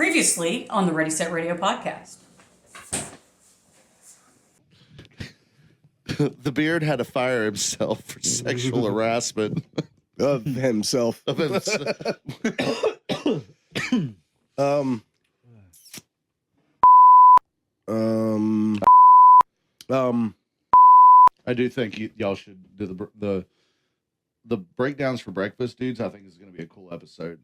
Previously on the Ready Set Radio podcast. The beard had to fire himself for sexual harassment of himself. of himself. I do think y'all should do the breakdowns for breakfast, dudes. I think is going to be a cool episode.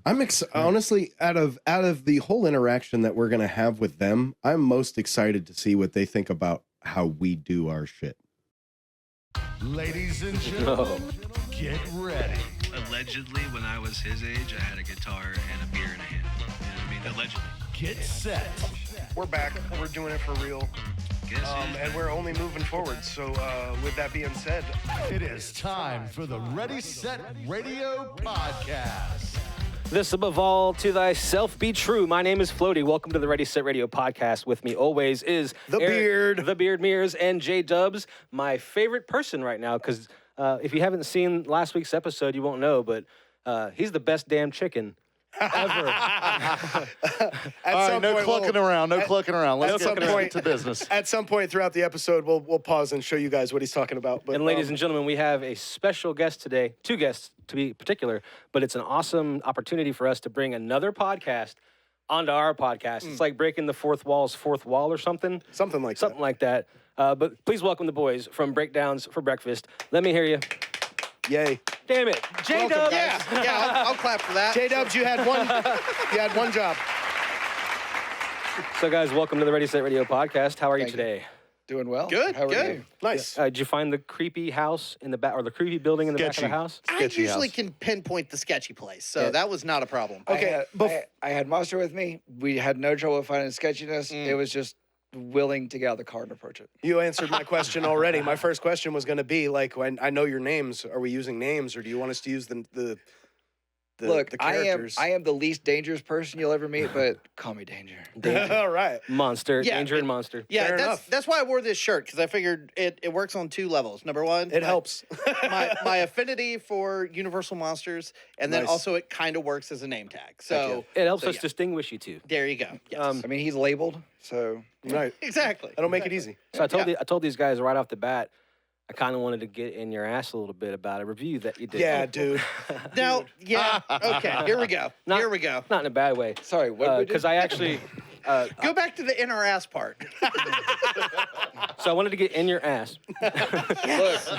I'm honestly out of the whole interaction that we're gonna have with them. I'm most excited to see what they think about how we do our shit. Ladies and gentlemen, get ready. Allegedly, when I was his age, I had a guitar and a beer in a hand. You know what I mean? Allegedly. Get set. We're back. We're doing it for real. And we're only moving forward. So with that being said, It is time for the Ready Set Radio podcast. This above all to thyself be true. My name is Floaty. Welcome to the Ready Set Radio podcast. With me always is The Beard. The Beard Mears, and J Dubs, my favorite person right now. Because if you haven't seen last week's episode, you won't know, but he's the best damn chicken ever. All right, no clucking around. Let's get to business. At some point throughout the episode, we'll pause and show you guys what he's talking about. But, And ladies and gentlemen, we have a special guest today, two guests to be particular, but it's an awesome opportunity for us to bring another podcast onto our podcast. It's like breaking the fourth wall or something. Something like that. But please welcome the boys from Breakdowns for Breakfast. Let me hear you. Yay. Damn it. J-Dubs. yeah, I'll clap for that. J-Dubs, you had one job. So guys, welcome to the Ready Set Radio podcast. How are you Thank today? Doing well. Good, How are good. you? Nice. Did you find the creepy house in the back, or the creepy building in the back of the house? I usually can pinpoint the sketchy place, so that was not a problem. Okay, I had Monster with me. We had no trouble finding sketchiness. It was just willing to get out of the car and approach it. You answered my question already. My first question was going to be like, when I know your names, are we using names, or do you want us to use the Look, characters? I am the least dangerous person you'll ever meet, but call me Danger. All right. Monster, Yeah, Danger and Monster. Yeah, Fair enough. that's why I wore this shirt, because I figured it works on two levels. Number one, It helps. my affinity for Universal Monsters, and then Nice. also it kind of works as a name tag. So It helps so us yeah. distinguish you two. There you go. Yes. I mean, he's labeled, so Right. Exactly. I don't make it easy. So I told these guys right off the bat, I kind of wanted to get in your ass a little bit about a review that you did. Yeah, dude. Now, yeah. Okay. Here we go. Here we go. Not in a bad way. sorry. What did we do? Because I actually, Go back to the NRS part. so I wanted to get in your ass.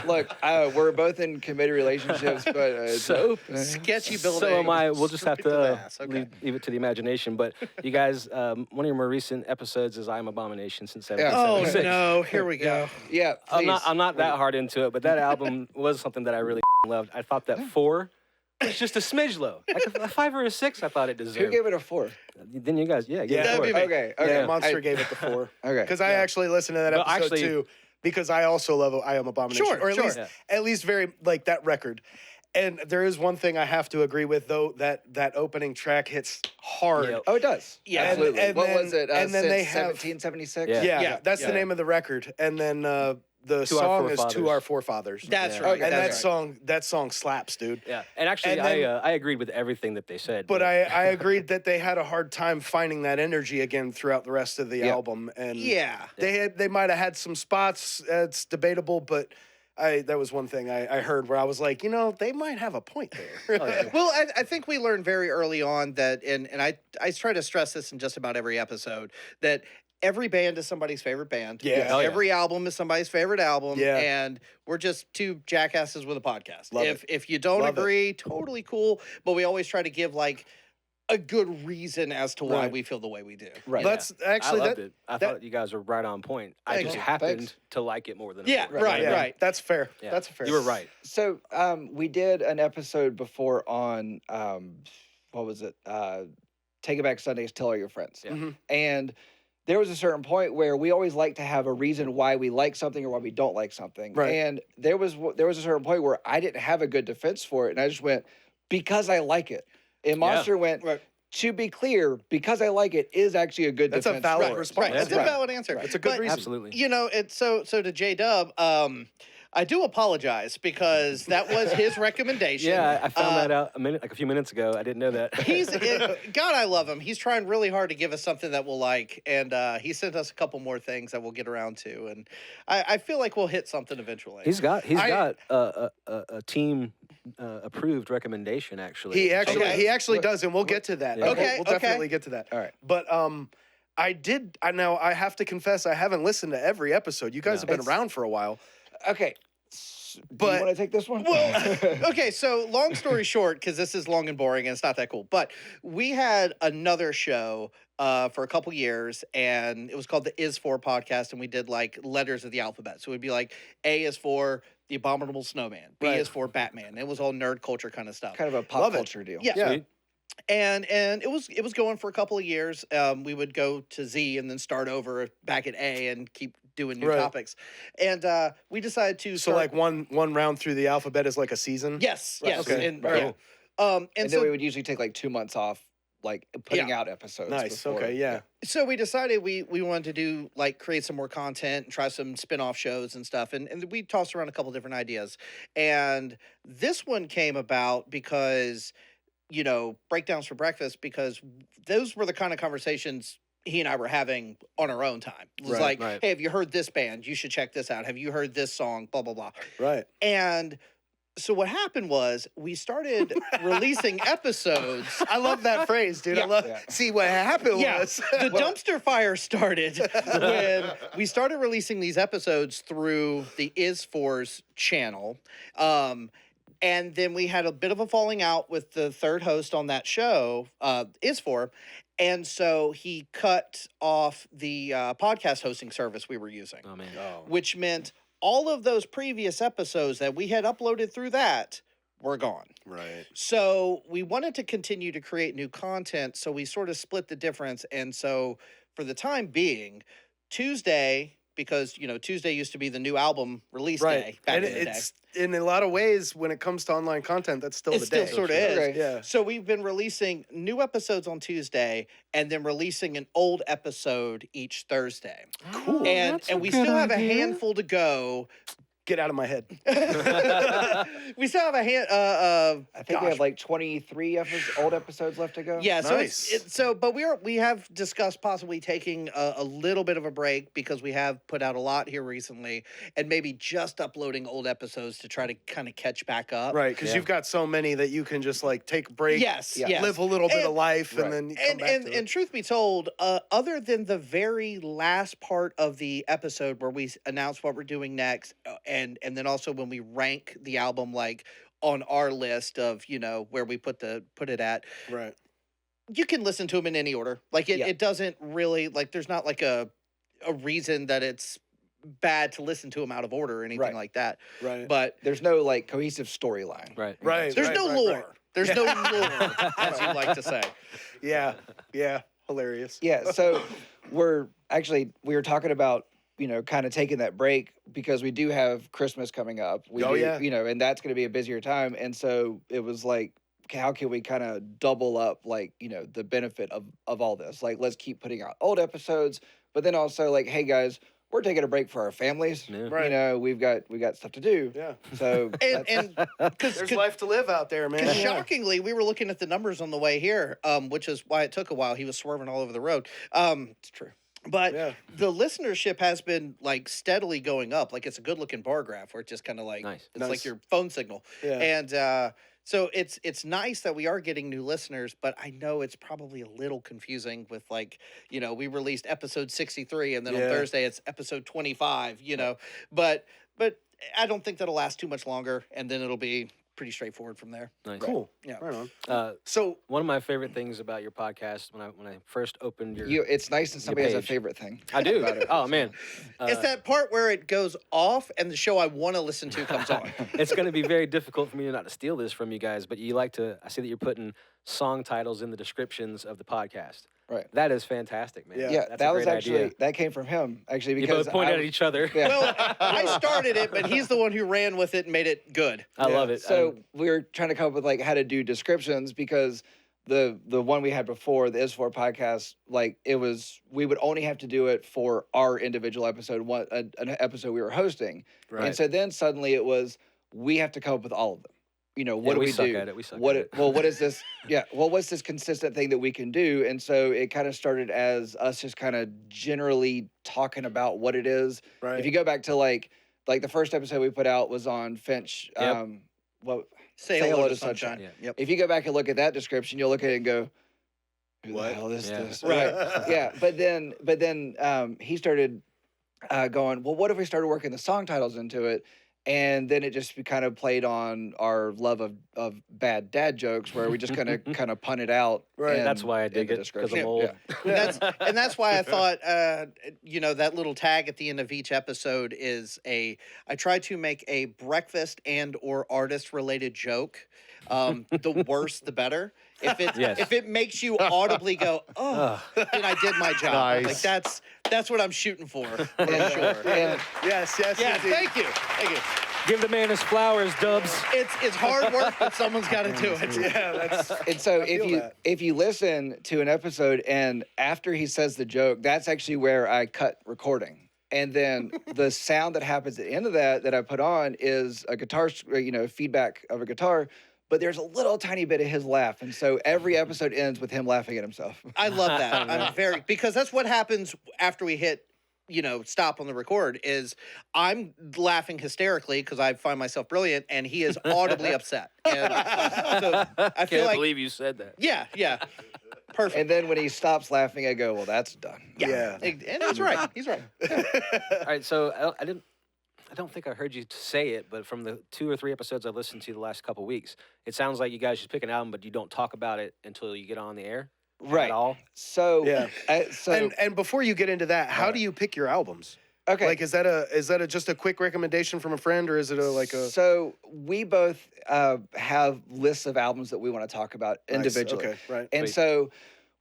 Look. We're both in committed relationships, but it's So- Sketchy building. So am I. We'll just have straight the to ass. Okay. leave it to the imagination. But you guys, one of your more recent episodes is "I Am Abomination" since Yeah. 1776. Oh no! Here we go. yeah. Please. I'm not that hard into it, but that album was something that I really loved. I thought that 4 was just a smidge low, like a 5 or a 6. I thought it deserved. Who gave it a 4? Then you guys, yeah, Yeah. yeah. That'd be me. Okay. Yeah, Okay. Monster gave it the 4. Okay. Because I actually listened to that But episode actually- too, because I also love I Am Abomination. Sure, or at sure. least Yeah. at least very like that record. And there is one thing I have to agree with though, that opening track hits hard. Yep. Oh, it does. Yeah. Absolutely. And what then- was it? and then Since they have- 1776? Yeah. Yeah, that's yeah. the name of the record. And then the To Our song is Forefathers. To Our Forefathers. That's Yeah. right. Okay, and that's that song slaps, dude. Yeah, and actually, And then- I agreed with everything that they said. But I agreed that they had a hard time finding that energy again throughout the rest of the album. And Yeah. they might have had some spots. It's debatable, but that was one thing I heard where I was like, they might have a point there. Well, I think we learned very early on that, and I try to stress this in just about every episode, that every band is somebody's favorite band. Yeah. Oh, yeah. Every album is somebody's favorite album. Yeah. And we're just two jackasses with a podcast. Love if you don't Love it. agree, totally cool. But we always try to give like a good reason as to why Right. we feel the way we do. Right. That's I actually loved that. it. I thought you guys were right on point. I Thank just you. happened Thanks. to like it more than Yeah, right, Yeah, right. That's fair. Yeah. That's fair. You were right. So we did an episode before on what was it? Take It Back Sundays, Tell All Your Friends. Yeah. Mhm. And there was a certain point where we always like to have a reason why we like something or why we don't like something. Right. And there was a certain point where I didn't have a good defense for it, and I just went because I like it. And Monster went. Right. To be clear, because I like it is actually a good That's a defense. valid for it. response. Right. That's Yeah. a valid answer. It's a good But, reason. Absolutely. You know, it's so to J Dub. I do apologize because that was his recommendation. Yeah, I found that out a few minutes ago. I didn't know that. God, I love him. He's trying really hard to give us something that we'll like, and he sent us a couple more things that we'll get around to, and I feel like we'll hit something eventually. He's got a team approved recommendation actually. He actually does, and we'll get to that. Yeah. Okay, We'll definitely get to that. All right. But I have to confess, I haven't listened to every episode. You guys have been around for a while. Okay. But do you want to take this one? Well, okay, so long story short, because this is long and boring and it's not that cool, but we had another show for a couple years, and it was called the Is For podcast, and we did like letters of the alphabet. So it would be like A is for the Abominable Snowman, B is for Batman. It was all nerd culture kind of stuff. Kind of a pop culture deal. Yeah. Yeah. Sweet. And it was going for a couple of years. We would go to Z and then start over back at A and keep doing new topics. And we decided to So like one round through the alphabet is like a season? Yes. Okay. And, Right. yeah. And so then we would usually take like 2 months off, like putting out episodes. Nice. before. Okay. Yeah. So we decided we wanted to do like create some more content and try some spin-off shows and stuff. And we tossed around a couple different ideas. And this one came about because, you know, breakdowns for breakfast, because those were the kind of conversations he and I were having on our own time. It was like, hey, have you heard this band? You should check this out. Have you heard this song? Blah, blah, blah. Right. And so what happened was we started releasing episodes. I love that phrase, dude. Yeah. See, what happened was the dumpster fire started when we started releasing these episodes through the Is For's channel. And then we had a bit of a falling out with the third host on that show, Is For. And so he cut off the podcast hosting service we were using. Oh, man. Which meant all of those previous episodes that we had uploaded through that were gone. Right. So we wanted to continue to create new content, so we sort of split the difference. And so for the time being, Tuesday, because, you know, Tuesday used to be the new album release day back and in the day. it's in a lot of ways, when it comes to online content, that's still It the still day. sort of is. Right. Yeah. So we've been releasing new episodes on Tuesday and then releasing an old episode each Thursday. Cool. And we still have a handful to go. Get out of my head. We still have a hand. I think we have like 23 old episodes left to go. Yeah, so Nice. but we have discussed possibly taking a little bit of a break because we have put out a lot here recently, and maybe just uploading old episodes to try to kind of catch back up. Right, because you've got so many that you can just like take a break, Yes. live a little bit of life, and then you come back to it. And truth be told, other than the very last part of the episode where we announce what we're doing next, and then also when we rank the album like on our list of, you know, where we put it at. Right. You can listen to them in any order. Like it doesn't really, like, there's not like a reason that it's bad to listen to them out of order or anything like that. Right. But There's no like cohesive storyline. Right. Right. there's no lore. Right. There's no lore, as you like to say. Yeah. Yeah. Hilarious. Yeah. So we were talking about, you know, kind of taking that break because we do have Christmas coming up. You know, and that's going to be a busier time. And so it was like, how can we kind of double up, like, you know, the benefit of all this? Like, let's keep putting out old episodes, but then also like, hey guys, we're taking a break for our families. Yeah. Right. You know, we got stuff to do. Yeah. So And There's life to live out there, man. Because Yeah. shockingly, we were looking at the numbers on the way here, which is why it took a while. He was swerving all over the road. It's true. But the listenership has been like steadily going up. Like it's a good looking bar graph where it's just kind of like Nice. it's like your phone signal. Yeah. And so it's nice that we are getting new listeners, but I know it's probably a little confusing with like, you know, we released episode 63 and then on Thursday it's episode 25, you know. But I don't think that'll last too much longer, and then it'll be pretty straightforward from there. Nice. Cool. Yeah. Right on. So One of my favorite things about your podcast when I first opened your it's nice when somebody has a page. favorite thing. I do. about it. Oh man. It's that part where it goes off and the show I want to listen to comes on. It's going to be very difficult for me not to steal this from you guys, but you like to. I see that you're putting song titles in the descriptions of the podcast. Right. That is fantastic, man. Yeah. That's that a was great actually idea. that came from him actually You because both pointed at each other. Yeah. Well, I started it, but he's the one who ran with it and made it good. I love it. So we were trying to come up with like how to do descriptions because the one we had before, the Is4 podcast, like we would only have to do it for our individual episode, an episode we were hosting. Right. And so then suddenly it was, we have to come up with all of them. You know, what do we suck do? at it. We suck what at it. Well, what is this? Yeah. Well, what's this consistent thing that we can do? And so it kind of started as us just kind of generally talking about what it is. Right. If you go back to like the first episode we put out was on Finch. Yep. Say hello to sunshine. Yeah. Yep. If you go back and look at that description, you'll look at it and go, "Who What? the hell is Yeah. this?" Right. Yeah. But then he started going, "Well, what if we started working the song titles into it?" And then it just kind of played on our love of bad dad jokes, where we just kind of punt it out. Right. That's why I dig the it, 'cause description. I'm old. And that's why I thought, that little tag at the end of each episode is I try to make a breakfast and or artist related joke. The worse, the better. If it makes you audibly go, oh, then I did my job. Nice. Like that's what I'm shooting for sure. And Yes. Yeah, indeed. thank you. Give the man his flowers, Dubs. It's hard work, but someone's got to do it. Yeah, that's. And so feel that. if you listen to an episode and after he says the joke, that's actually where I cut recording. And then the sound that happens at the end of that I put on is a guitar, feedback of a guitar, but there's a little tiny bit of his laugh. And so every episode ends with him laughing at himself. I love that. I'm because that's what happens after we hit, stop on the record is I'm laughing hysterically because I find myself brilliant and he is audibly upset. And so I feel Can't like, believe you said that. yeah. Perfect. And then when he stops laughing, I go, well, that's done. Yeah. And he's right. He's right. All right, so I don't think I heard you say it, but from the 2 or 3 episodes I've listened to the last couple weeks, it sounds like you guys just pick an album, but you don't talk about it until you get on the air. Right. At all. So, Yeah. so And before you get into that, how do you pick your albums? okay. Like, is that just a quick recommendation from a friend, or is it a? So we both have lists of albums that we want to talk about Nice. individually. Okay, right. And Wait. so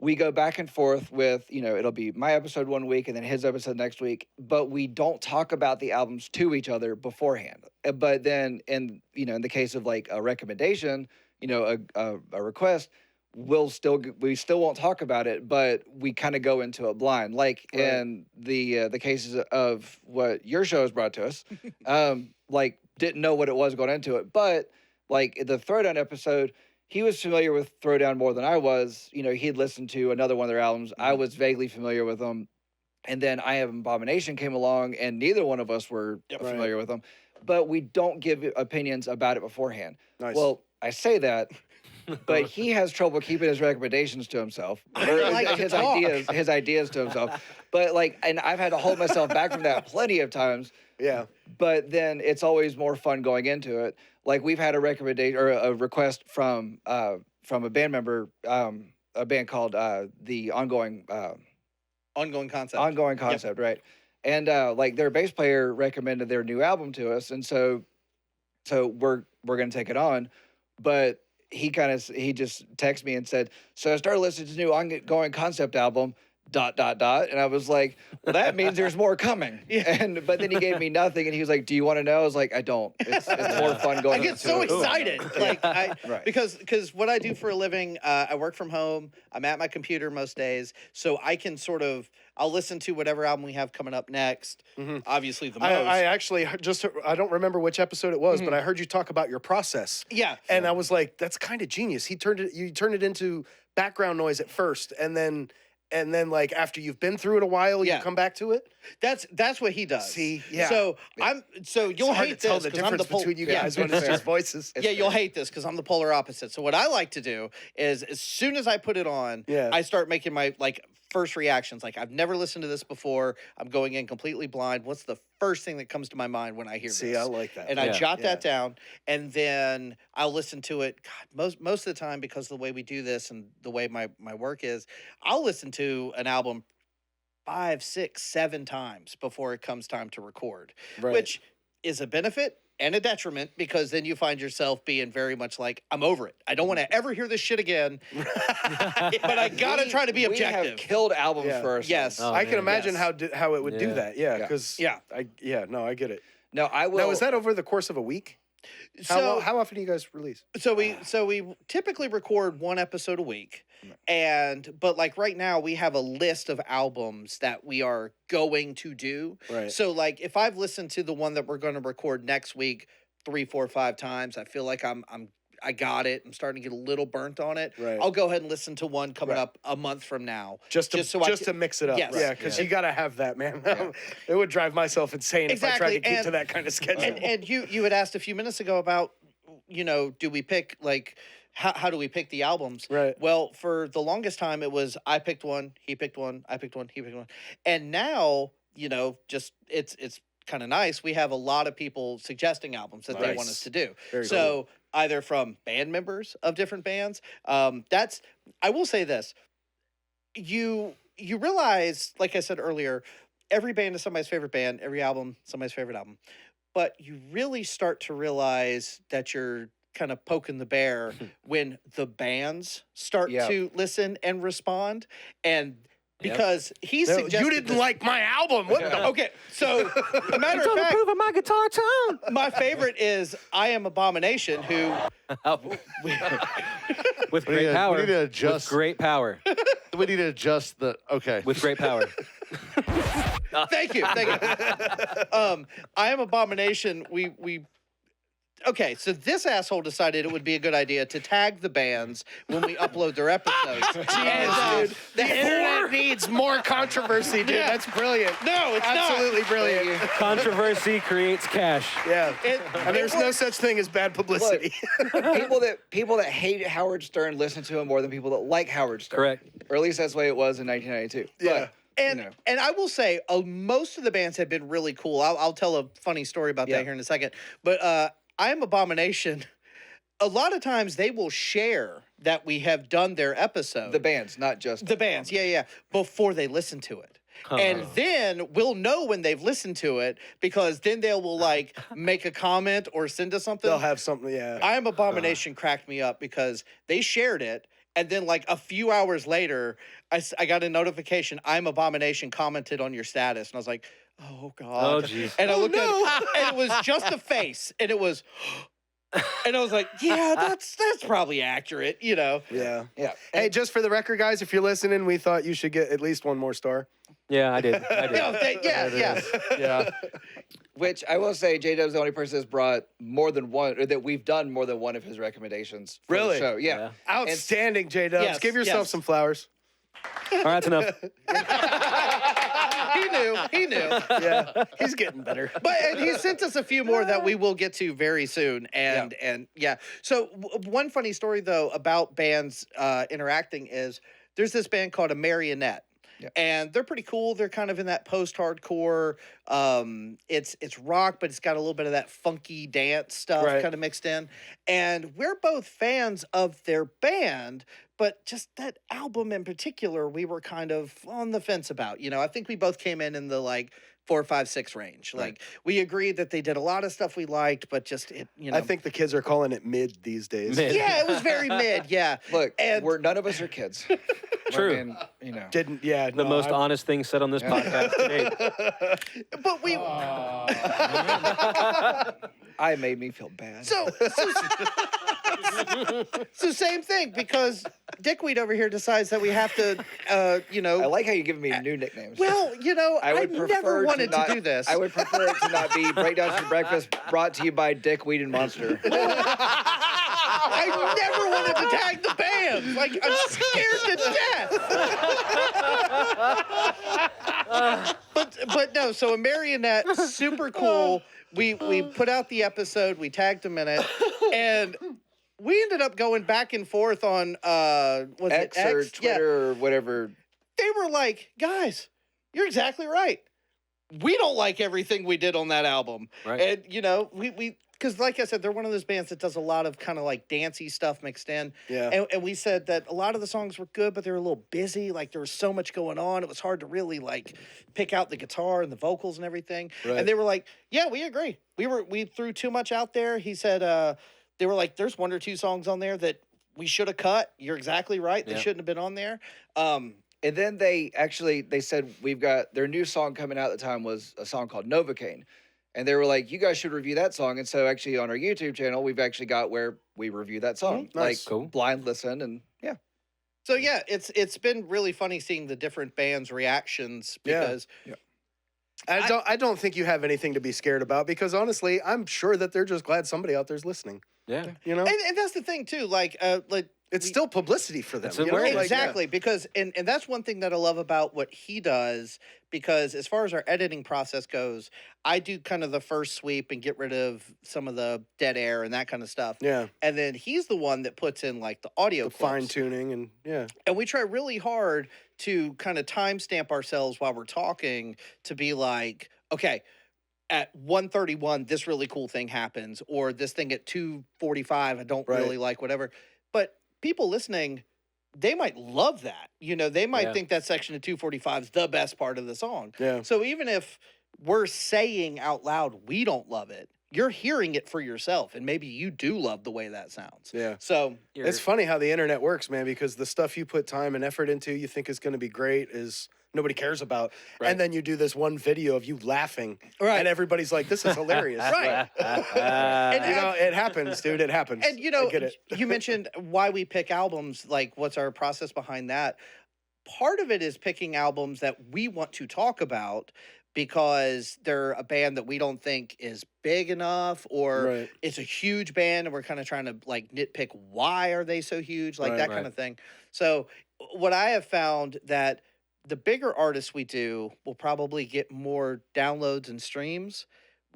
we go back and forth with, it'll be my episode one week and then his episode next week, but we don't talk about the albums to each other beforehand. But then in the case of like a recommendation, a request, we still won't talk about it, but we kind of go into it blind. Like in the cases of what your show has brought to us, like didn't know what it was going into it, but like the Throwdown episode, he was familiar with Throwdown more than I was. He'd listened to another one of their albums. I was vaguely familiar with them. And then I Have Abomination came along, and neither one of us were familiar with them. But we don't give opinions about it beforehand. Nice. Well, I say that, but he has trouble keeping his recommendations to himself. Or like to his talk. ideas to himself. But and I've had to hold myself back from that plenty of times. Yeah. But Then it's always more fun going into it. Like we've had a recommendation or a request from a band member, a band called the Ongoing Concept, right? And like their bass player recommended their new album to us, and so we're gonna take it on, but he just texted me and said, so I started listening to the new Ongoing Concept album. ... And I was like, well, that means there's more coming. But then he gave me nothing, and he was like, do you want to know? I was like, I don't. It's more fun going. I get so excited, Right. because what I do for a living, I work from home. I'm at my computer most days, so I can I'll listen to whatever album we have coming up next. Obviously, the most. I actually I don't remember which episode it was, but I heard you talk about your process. Yeah. And I was like, that's kind of genius. You turned it into background noise at first, and then like after you've been through it a while, you come back to it. That's what he does. See, yeah. So you'll It's hard hate to tell this the 'cause I'm difference the between you guys when it's just voices. Yeah, you'll hate this because I'm the polar opposite. So what I like to do is as soon as I put it on, I start making my first reactions. Like I've never listened to this before. I'm going in completely blind. What's the first thing that comes to my mind when I hear this? See, I like that. And I jot that down, and then I'll listen to it. God, most of the time, because of the way we do this and the way my work is, I'll listen to an album 5, 6, 7 times before it comes time to record, which is a benefit and a detriment because then you find yourself being very much like, I'm over it. I don't want to ever hear this shit again, but I got to try to be objective. We have killed albums for ourselves. Yes. I can imagine how it would do that. Yeah, Yeah. because I get it. No, I will. Now, is that over the course of a week? So how often do you guys release? So we typically record one episode a week, but like right now we have a list of albums that we are going to do. Right. So like if I've listened to the one that we're going to record next week 3, 4, 5 times, I feel like I got it. I'm starting to get a little burnt on it. Right. I'll go ahead and listen to one coming up a month from now. Just to mix it up. Yes. Yeah, because you got to have that, man. It would drive myself insane if I tried to keep to that kind of schedule. And you had asked a few minutes ago about, do we pick like how do we pick the albums? Right. Well, for the longest time it was I picked one, he picked one, I picked one, he picked one. And now, just it's kind of nice. We have a lot of people suggesting albums that they want us to do. Very so cool. either from band members of different bands, I will say this. You realize, like I said earlier, every band is somebody's favorite band, every album, somebody's favorite album. But you really start to realize that you're kind of poking the bear when the bands start to listen and respond. And because he suggested you didn't like my album. What the? Okay, so a matter of fact, approve of my guitar tone. my favorite is I Am Abomination, who With great power. We need to adjust. With great power. We need to adjust the. Okay. With great power. Thank you. I Am Abomination. Okay, so this asshole decided it would be a good idea to tag the bands when we upload their episodes. Jeez, dude. The internet needs more controversy, dude. Yeah. That's brilliant. No, it's absolutely not. brilliant. Controversy creates cash. Yeah, and there's no such thing as bad publicity. people that hate Howard Stern listen to him more than people that like Howard Stern. Correct. Or at least that's the way it was in 1992. Yeah. But, And I will say, most of the bands have been really cool. I'll tell a funny story about that here in a second. But I Am Abomination, a lot of times they will share that we have done their episode. the bands, not just The bands, before they listen to it. And then we'll know when they've listened to it because then they will like make a comment or send us something. They'll have something. Yeah. I Am Abomination cracked me up because they shared it. And then like a few hours later, I got a notification, I Am Abomination commented on your status. And I was like, oh, God. Oh, geez. And I looked at it, and it was just a face. And it was, and I was like, yeah, that's probably accurate, Yeah. Yeah. Hey, just for the record, guys, if you're listening, we thought you should get at least one more star. Yeah, I did. Yeah. Which I will say, J-Dub's the only person that's brought more than one, or that we've done more than one of his recommendations for Really? the show. Yeah. Outstanding, J-Dubs. Yes, Give yourself yes. some flowers. All right, that's enough. He knew. Yeah, he's getting better. And he sent us a few more that we will get to very soon. So one funny story though about bands interacting is there's this band called A Marionette. Yeah. And they're pretty cool. They're kind of in that post-hardcore. It's rock, but it's got a little bit of that funky dance stuff kind of mixed in. And we're both fans of their band, but just that album in particular, we were kind of on the fence about. I think we both came in the like 4, 5, 6 range. Like we agreed that they did a lot of stuff we liked, but just it. I think the kids are calling it mid these days. Mid. Yeah, it was very mid. Yeah. Look, And- none of us are kids. True. I mean, Didn't. Yeah. The most honest thing said on this podcast today. But we. I made me feel bad. So same thing because Dickweed over here decides that we have to, I like how you're giving me new nicknames. Well, I never wanted to do this. I would prefer it to not be Breakdowns for Breakfast brought to you by Dick, Weed, and Monster. I never wanted to tag the band. Like, I'm scared to death. But no, so A Marionette, super cool. We put out the episode, we tagged them in it, and we ended up going back and forth on was X it or X? Twitter or whatever. They were like, guys, you're exactly right. We don't like everything we did on that album. Right. And, we because like I said, they're one of those bands that does a lot of kind of like dancey stuff mixed in. Yeah. And we said that a lot of the songs were good, but they were a little busy. Like there was so much going on. It was hard to really like pick out the guitar and the vocals and everything. Right. And they were like, yeah, we agree. We threw too much out there. He said, they were like, there's 1 or 2 songs on there that we should have cut. You're exactly right. They shouldn't have been on there. And then they said we've got their new song coming out at the time was a song called Novocaine. And they were like, you guys should review that song. And so actually on our YouTube channel, we've actually got where we review that song. Nice. Like Cool. blind listen and yeah. So yeah, it's been really funny seeing the different bands' reactions because I don't think you have anything to be scared about because honestly, I'm sure that they're just glad somebody out there's listening. Yeah. You know? and that's the thing too, like It's still publicity for them. It's You know? awareness. Like, exactly, because and that's one thing that I love about what he does, because as far as our editing process goes, I do kind of the first sweep and get rid of some of the dead air and that kind of stuff. Yeah. And then he's the one that puts in like the audio The clips. fine tuning and And we try really hard to kind of timestamp ourselves while we're talking to be like, okay, at 1:31, this really cool thing happens, or this thing at 2:45, I don't Right. really like, whatever. But people listening, they might love that. You know, they might Yeah. think that section of 2:45 is the best part of the song. Yeah. So even if we're saying out loud we don't love it, you're hearing it for yourself, and maybe you do love the way that sounds. Yeah. So It's funny how the internet works, man, because the stuff you put time and effort into, you think is going to be great, is nobody cares about. Right. And then you do this one video of you laughing, Right. and everybody's like, this is hilarious. Right. You know, it happens, dude. It happens. And you know, I get it. you mentioned why we pick albums, like what's our process behind that. Part of it is picking albums that we want to talk about because they're a band that we don't think is big enough, or Right. it's a huge band and we're kind of trying to like nitpick why are they so huge, like Right. that kind of thing. So what I have found that the bigger artists we do will probably get more downloads and streams,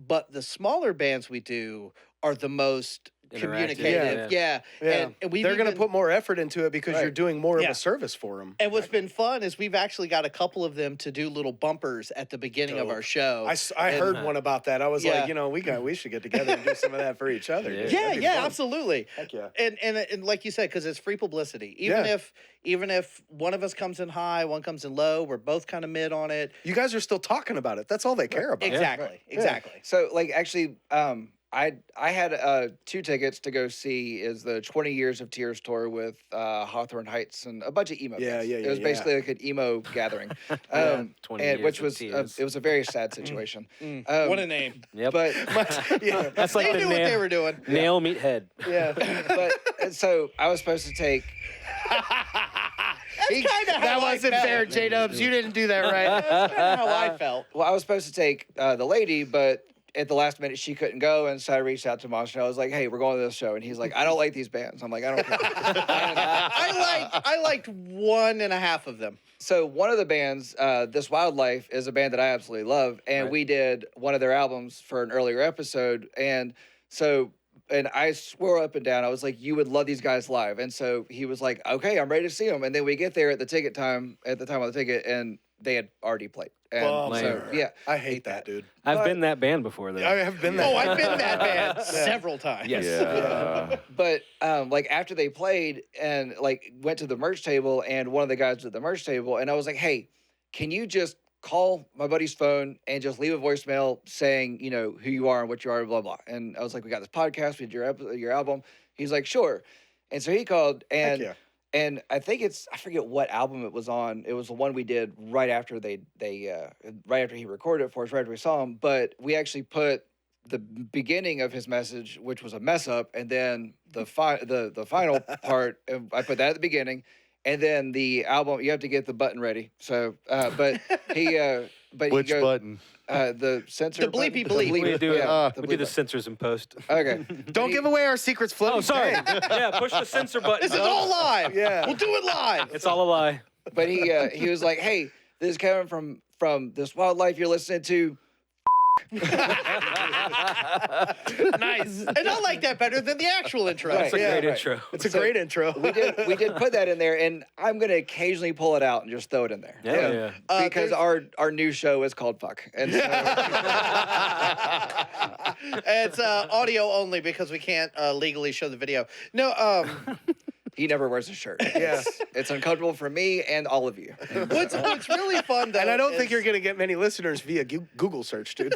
but the smaller bands we do are the most Interactive. communicative. Yeah. Yeah. And we've They're going to even- put more effort into it because Right. you're doing more Yeah. of a service for them. And what's been fun is we've actually got a couple of them to do little bumpers at the beginning of Dope. our show. I And- heard one about that. I was Yeah. like, you know, we should get together and do some of that for each other. Yeah. dude. Yeah, That'd be yeah, fun. absolutely. Heck yeah. And like you said, because it's free publicity. Yeah. Even if one of us comes in high, one comes in low, we're both kind of mid on it. You guys are still talking about it. That's all they care about. Exactly. Exactly. So like actually I had 2 tickets to go see is the 20 Years of Tears tour with Hawthorne Heights and a bunch of emo Yeah, guys. yeah, It was yeah. basically like an emo gathering. 20 and Years which of was Tears. it was a very sad situation. What a name. Yep. But Yeah. That's like They the knew what they were doing. nail meat head. Yeah. but so I was supposed to take That's kind of how That I wasn't felt. fair, J-Dubs. You didn't do that right. That's kind of how I felt. well, I was supposed to take the lady, but at the last minute she couldn't go, and so I reached out to Monster. I was like, "Hey, we're going to this show," and he's like, "I don't like these bands." I'm like, "I don't care." I liked 1.5 of them. So one of the bands, This Wildlife, is a band that I absolutely love, and Right. we did one of their albums for an earlier episode, and I swore up and down, I was like, "You would love these guys live," and so he was like, "Okay, I'm ready to see them," and then we get there at the time of the ticket, and they had already played, and Bummer. so yeah, I hate that, dude. I've been that band before, though. I have been there. Oh, I've been that band several times. Yes. But like after they played and like went to the merch table, and one of the guys was at the merch table, and I was like, "Hey, can you just call my buddy's phone and just leave a voicemail saying, you know, who you are and what you are, blah blah." And I was like, "We got this podcast, we did your album." He's like, "Sure." And so he called, and yeah. and I think I forget what album it was on. It was the one we did right after right after he recorded it for us, right after we saw him. But we actually put the beginning of his message, which was a mess up, and then the final part, I put that at the beginning, and then the album. You have to get the button ready. So, but Which he goes, button? The censor, The bleepy button? bleep. We do it. yeah, we do the bleep censors in post. button. Okay, Don't give away our secrets, Flip. Oh, sorry. Yeah, push the censor button. This is all live. Yeah. We'll do it live. It's all a lie. but he was like, "Hey, this is Kevin from This Wildlife you're listening to." Nice. And I like that better than the actual intro. Right. That's a Yeah, great right. intro. It's a great intro. We did put that in there, and I'm gonna occasionally pull it out and just throw it in there. Yeah. Because our new show is called Fuck, and so, It's audio only because we can't legally show the video. No, he never wears a shirt. Yeah. It's uncomfortable for me and all of you. what's really fun though, And I don't think is- you're going to get many listeners via Google search, dude.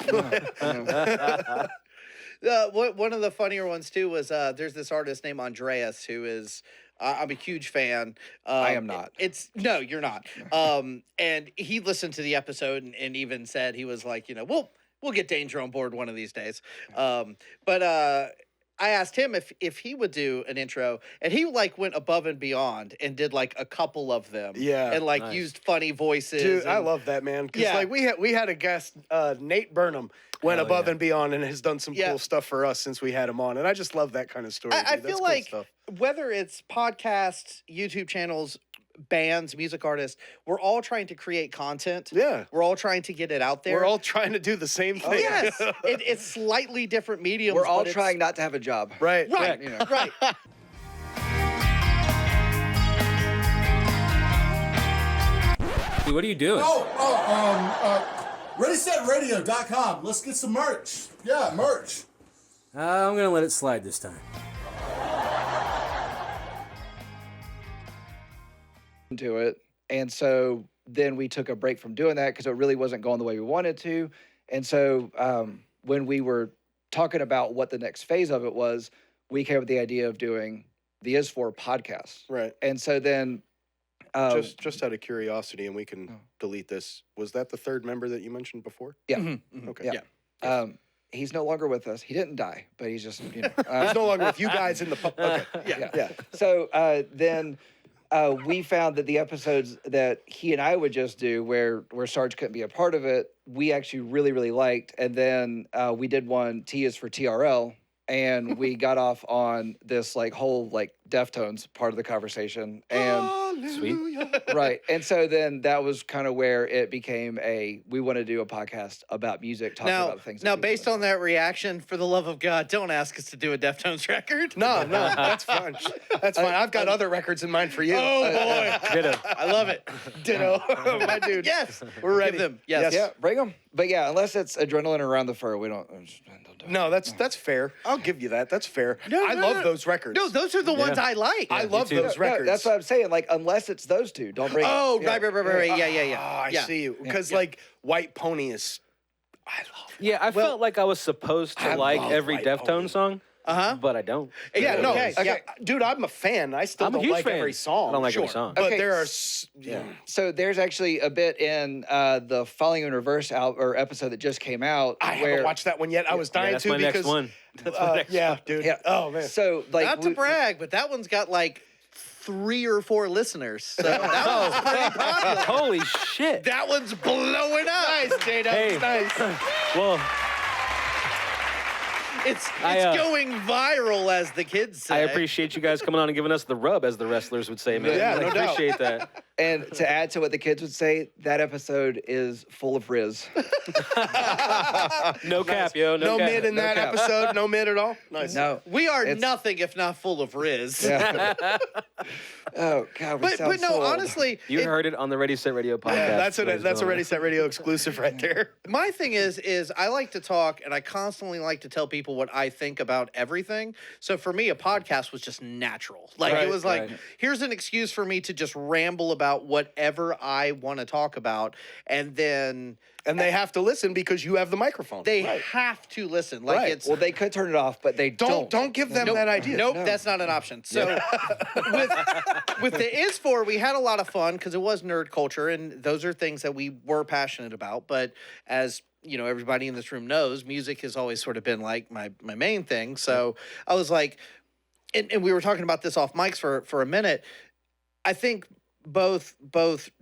One of the funnier ones too was there's this artist named Andreas who is I'm a huge fan. I am not. No, you're not. And he listened to the episode and even said he was like, you know, we'll we'll get Danger on board one of these days. I asked him if he would do an intro, and he like went above and beyond and did like a couple of them. Yeah. And like used funny voices. Dude, I and- love that, man. Because Yeah. like we had a guest, Nate Burnham, went above and beyond and has done some cool stuff for us since we had him on. And I just love that kind of story. I dude. feel That's like cool stuff. whether it's podcasts, YouTube channels, bands, music artists, we're all trying to create content. Yeah. We're all trying to get it out there. We're all trying to do the same thing. Yes. It's slightly different mediums. We're all but it's- trying not to have a job. Right. Right. You know. Right. Dude, what are you doing? ReadySetRadio.com. Let's get some merch. Yeah, merch. I'm gonna let it slide this time. To it. And so then we took a break from doing that because it really wasn't going the way we wanted to. And so when we were talking about what the next phase of it was, we came up with the idea of doing the Is4 podcast. Right. And so then Just out of curiosity, and we can delete this. Was that the third member that you mentioned before? yeah. Okay. Yeah. He's no longer with us. He didn't die, but he's just, you know. He's no longer with you guys in the okay. Yeah. So then we found that the episodes that he and I would just do where Sarge couldn't be a part of it, we actually really, really liked. And then we did one, T is for TRL, and we got off on this like whole like Deftones part of the conversation. And Sweet. right. And so then that was kind of where it became we want to do a podcast about music, talking about things. Now, based on that reaction, for the love of God, don't ask us to do a Deftones record. No, that's fine. That's fine. I've got other records in mind for you. Oh, boy. Ditto. I love it. Ditto. My dude. Yes. We're ready. Give them. Yes. yeah, bring them. But yeah, unless it's adrenaline around the fur, we don't do it. No, that's fair. I'll give you that. That's fair. No, I no, love no. those records. No, those are the ones I like. I love too. those No, records. that's what I'm saying. Like, unless it's those two, don't bring. Oh, yeah. right. Yeah. Oh, I Yeah. see you. Because like White Pony is, I love it. Yeah, I felt like I was supposed to I like love every White Deftones Pony. song, but I don't. Yeah, no, Okay. okay. Dude, I'm a fan. I still I'm a don't huge like fan. every song. I don't like every Sure. song. But Okay. there are, So there's actually a bit in the Falling in Reverse episode that just came out. I where, haven't watched that one yet. I was dying that's to my because next one. That's my next yeah, one. dude. Yeah. Oh man. So like, Not to brag, but that one's got like 3 or 4 listeners. So that one's pretty popular. Holy shit. That one's blowing up. Nice, J-Dub. Hey. Nice. Well, It's I, going viral, as the kids say. I appreciate you guys coming on and giving us the rub, as the wrestlers would say, man. Yeah, I no doubt. appreciate that. and to add to what the kids would say, that episode is full of Riz. No cap, yo. No cap. mid in that cap. episode. No mid at all. Nice. No. We are It's- nothing if not full of Riz. Yeah. Oh God, we But sound no, so old. honestly, You heard it on the Ready Set Radio podcast. That's ladies and a gentlemen. Ready Set Radio exclusive right there. my thing is I like to talk, and I constantly like to tell people what I think about everything. So for me, a podcast was just natural. Like Right, it was like, right. here's an excuse for me to just ramble about whatever I want to talk about, and then And they have to listen because you have the microphone. they Right. have to listen. Like Right. it's Well, they could turn it off, but they don't. Don't give them Nope. that idea. Nope, that's not an option. So with the Is4, we had a lot of fun because it was nerd culture, and those are things that we were passionate about. But as you know, everybody in this room knows, music has always sort of been like my main thing. So I was like, and we were talking about this off mics for a minute. I think both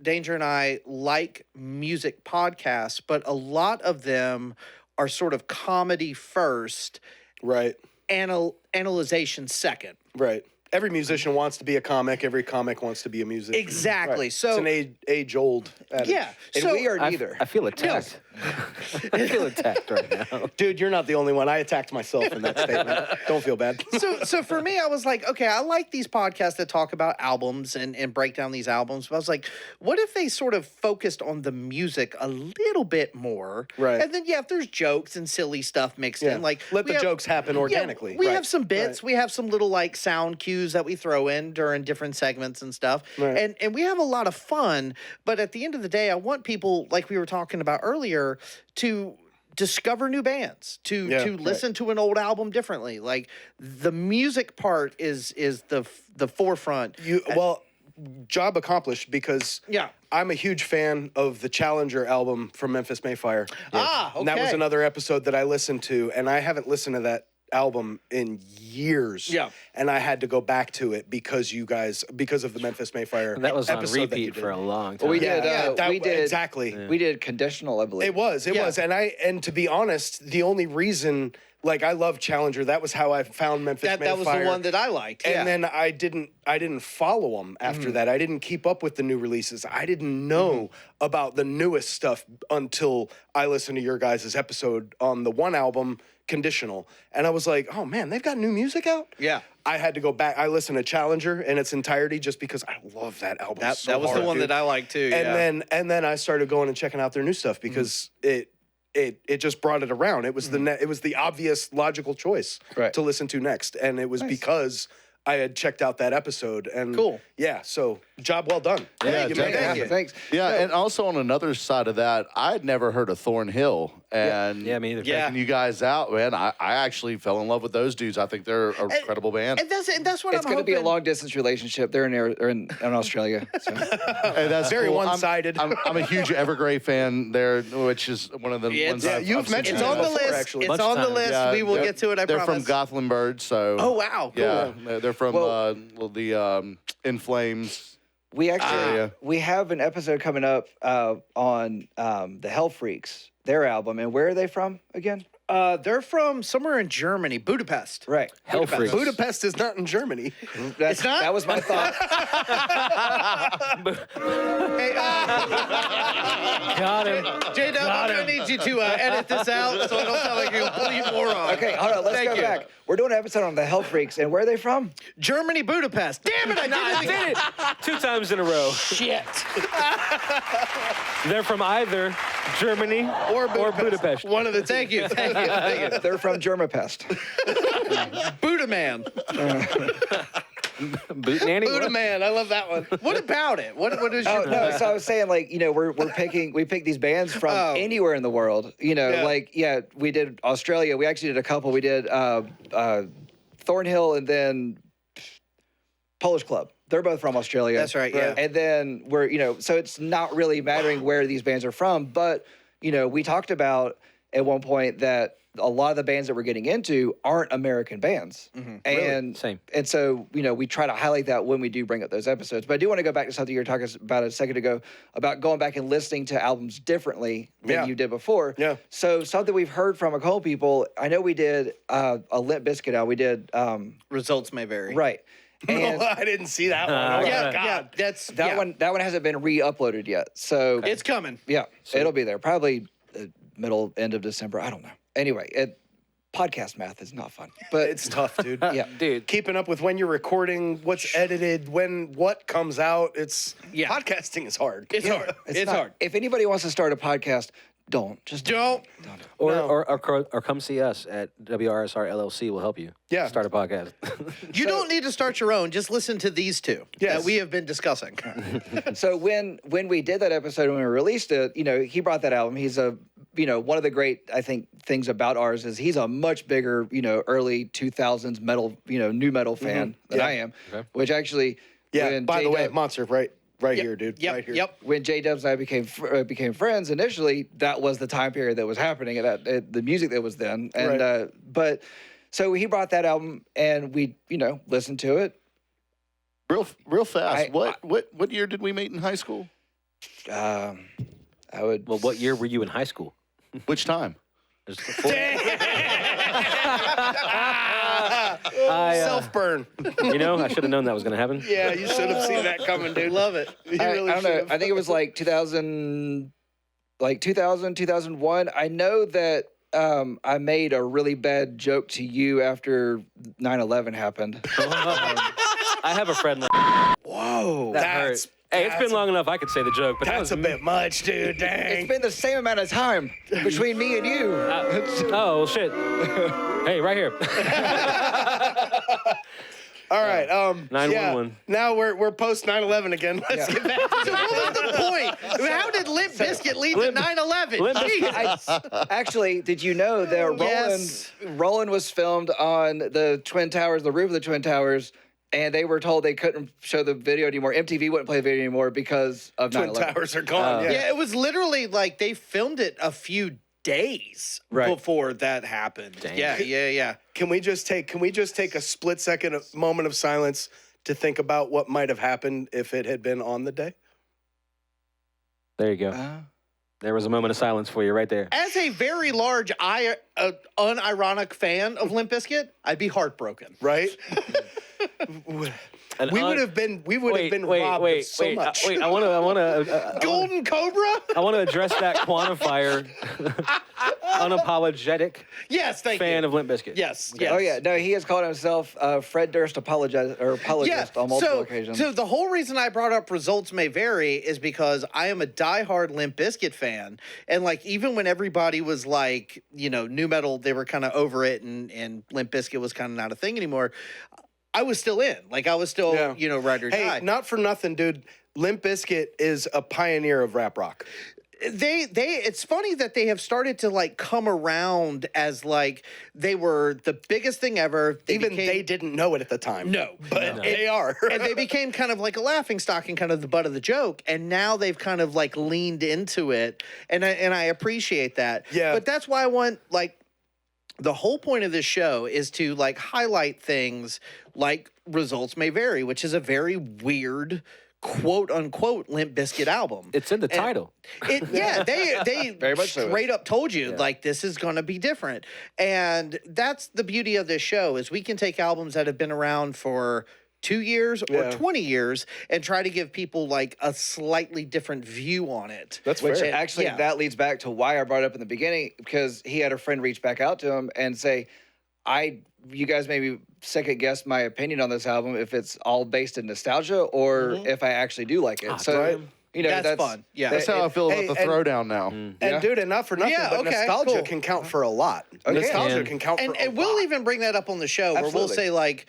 Danger and I like music podcasts, but a lot of them are sort of comedy first, Right. analyzation second. Right. Every musician wants to be a comic. Every comic wants to be a musician. Exactly. Right. So it's an age-old adage. yeah, And so we are neither. I feel attacked. I feel attacked right now. Dude, you're not the only one. I attacked myself in that statement. Don't feel bad. so for me, I was like, okay, I like these podcasts that talk about albums and break down these albums. But I was like, what if they sort of focused on the music a little bit more? Right. And then if there's jokes and silly stuff mixed in, like let we the have- jokes happen organically. Yeah, we Right. have some bits. Right. We have some little like sound cues that we throw in during different segments and stuff. Right. And we have a lot of fun. But at the end of the day, I want people, like we were talking about earlier, to discover new bands, to listen to an old album differently. Like the music part is the forefront. job accomplished because I'm a huge fan of the Challenger album from Memphis Mayfire. Okay. And that was another episode that I listened to, and I haven't listened to that album in years. Yeah. And I had to go back to it because of the Memphis Mayfire That was on episode that you repeat did. for a long time. Well, we did exactly. We did Conditional, I believe. It was. And to be honest, the only reason, like, I love Challenger. That was how I found Memphis Mayfire. That was the one that I liked. And then I didn't follow them after that. I didn't keep up with the new releases. I didn't know about the newest stuff until I listened to your guys' episode on the one album, Conditional. And I was like, oh man, they've got new music out? Yeah. I had to go back. I listened to Challenger in its entirety just because I love that album. That was the one that I liked too. And then I started going and checking out their new stuff because it just brought it around. It was it was the obvious logical choice to listen to next, and it was because I had checked out that episode. And cool. Yeah, so job well done. Yeah, you, man. thank you. Thanks. Yeah, and also on another side of that, I'd never heard of Thornhill. And Yeah, me either. checking you guys out, man, I actually fell in love with those dudes. I think they're a credible band. And that's what It's I'm going to be a hoping. long distance relationship. They're in Australia. So. Hey, that's Very cool. one-sided. I'm a huge Evergrey fan there, which is one of the ones you've mentioned It's it on the before, list. actually. It's Bunch on of the times. list. Yeah, We will they're- get to it. I They're promise. from Gothenburg, so. Oh wow! Cool. Yeah, they're from the In Flames. We actually area. we have an episode coming up on the Hell Freaks, their album. And where are they from again? They're from somewhere in Germany, Budapest. Right. Hell Freaks. Budapest is not in Germany. That's, not? That was my thought. Hey, Got him. J-Dub, I'm gonna need you to edit this out so I don't sound like a complete moron. Okay, hold on. Let's Thank go you. back. We're doing an episode on the Hell Freaks, and where are they from? Germany, Budapest. Damn it! I did it. Did it 2 times in a row. Shit. They're from either Germany or Budapest. One of the. Thank you. Thank you. They're from Germapest. Buddha man. Boot nanny. Buddha man, I love that one. What about it? What is Oh your? no! So I was saying, like, you know, we pick these bands from anywhere in the world. You know, we did Australia. We actually did a couple. We did Thornhill and then Polish Club. They're both from Australia. That's right, yeah. And then so it's not really mattering where these bands are from, but we talked about at one point that a lot of the bands that we're getting into aren't American bands. And Same. And so, we try to highlight that when we do bring up those episodes. But I do want to go back to something you were talking about a second ago about going back and listening to albums differently than you did before. Yeah. So something we've heard from a couple people, I know we did a Limp Bizkit album. We did, Results may vary. right. And I didn't see that one. Oh, Yeah, God. yeah. That's that one hasn't been re-uploaded yet. So It's coming. yeah, it'll be there. Probably end of December. I don't know. Anyway, podcast math is not fun, but It's tough, dude. yeah. Dude. Keeping up with when you're recording, what's edited, what comes out. Podcasting is hard. It's hard. It's not- hard. If anybody wants to start a podcast, don't. Just Don't. Or come see us at WRSR LLC. We'll help you. Yeah. Start a podcast. You don't need to start your own. Just listen to these two that we have been discussing. So when we did that episode, when we released it, he brought that album. He's one of the great, I think, things about ours is he's a much bigger, early 2000s metal, new metal fan than I am, which actually, when By the way, J-Dub- Monster, right here, dude. Yep. Right here. Yep. when J-Dubs and I became friends initially, that was the time period that was happening and the music that was then. And but so he brought that album and we, listened to it. Real fast. What year did we meet in high school? I would. Well, what year were you in high school? Which time? There's Self-burn. I should have known that was going to happen. Yeah, you should have seen that coming, dude. Love it. You I really don't know. should I think it was like 2000, 2001. I know that I made a really bad joke to you after 9/11 happened. I have a friend like Whoa. that hurt. Hey, it's been long enough I could say the joke, but that That's was a bit much, dude. Dang. It's been the same amount of time between me and you. oh, well, shit. Hey, right here. All right. 911. Now we're post 9/11 again. Let's get back. So what was the point? How did Limp Bizkit lead to 9/11? Limp Bizkit. Jeez. Actually, did you know that Yes. Roland was filmed on the Twin Towers, the roof of the Twin Towers, and they were told they couldn't show the video anymore. MTV wouldn't play the video anymore because of Twin 9/11. Towers are gone. Yeah, it was literally like they filmed it a few days before that happened. Dang. Yeah. Can we just take a split second moment of silence to think about what might have happened if it had been on the day? There you go. There was a moment of silence for you right there. As a very large, unironic fan of Limp Bizkit, I'd be heartbroken. Right? We would have been robbed of so much. I want to. Golden Cobra? I want to address that quantifier. Unapologetic Yes, thank you. fan of Limp Bizkit. Yes. Oh yeah, no, he has called himself Fred Durst apologist on multiple occasions. So the whole reason I brought up Results May Vary is because I am a diehard Limp Bizkit fan, and like even when everybody was like, nu metal, they were kind of over it, and Limp Bizkit was kind of not a thing anymore. I was still in, like I was still, ride or die. Hey, not for nothing, dude. Limp Bizkit is a pioneer of rap rock. It's funny that they have started to like come around as like they were the biggest thing ever. They didn't know it at the time. No, but they are. And they became kind of like a laughingstock and kind of the butt of the joke. And now they've kind of like leaned into it. And I appreciate that. Yeah. But that's why I want like the whole point of this show is to like highlight things like Results May Vary, which is a very weird quote unquote Limp Bizkit album. It's in the title. They Very much so. straight up told you like this is going to be different. And that's the beauty of this show is we can take albums that have been around for 2 years or 20 years and try to give people like a slightly different view on it. That's Which fair. actually that leads back to why I brought it up in the beginning, because he had a friend reach back out to him and say, you guys maybe second guess my opinion on this album if it's all based in nostalgia or if I actually do like it. So that's fun. Yeah. That's how I feel about the and- throwdown now. And dude, and not for nothing, Yeah, but okay, nostalgia cool. can count for a lot. Okay. Nostalgia can count for a And lot. we'll even bring that up on the show where we'll Absolutely. say like,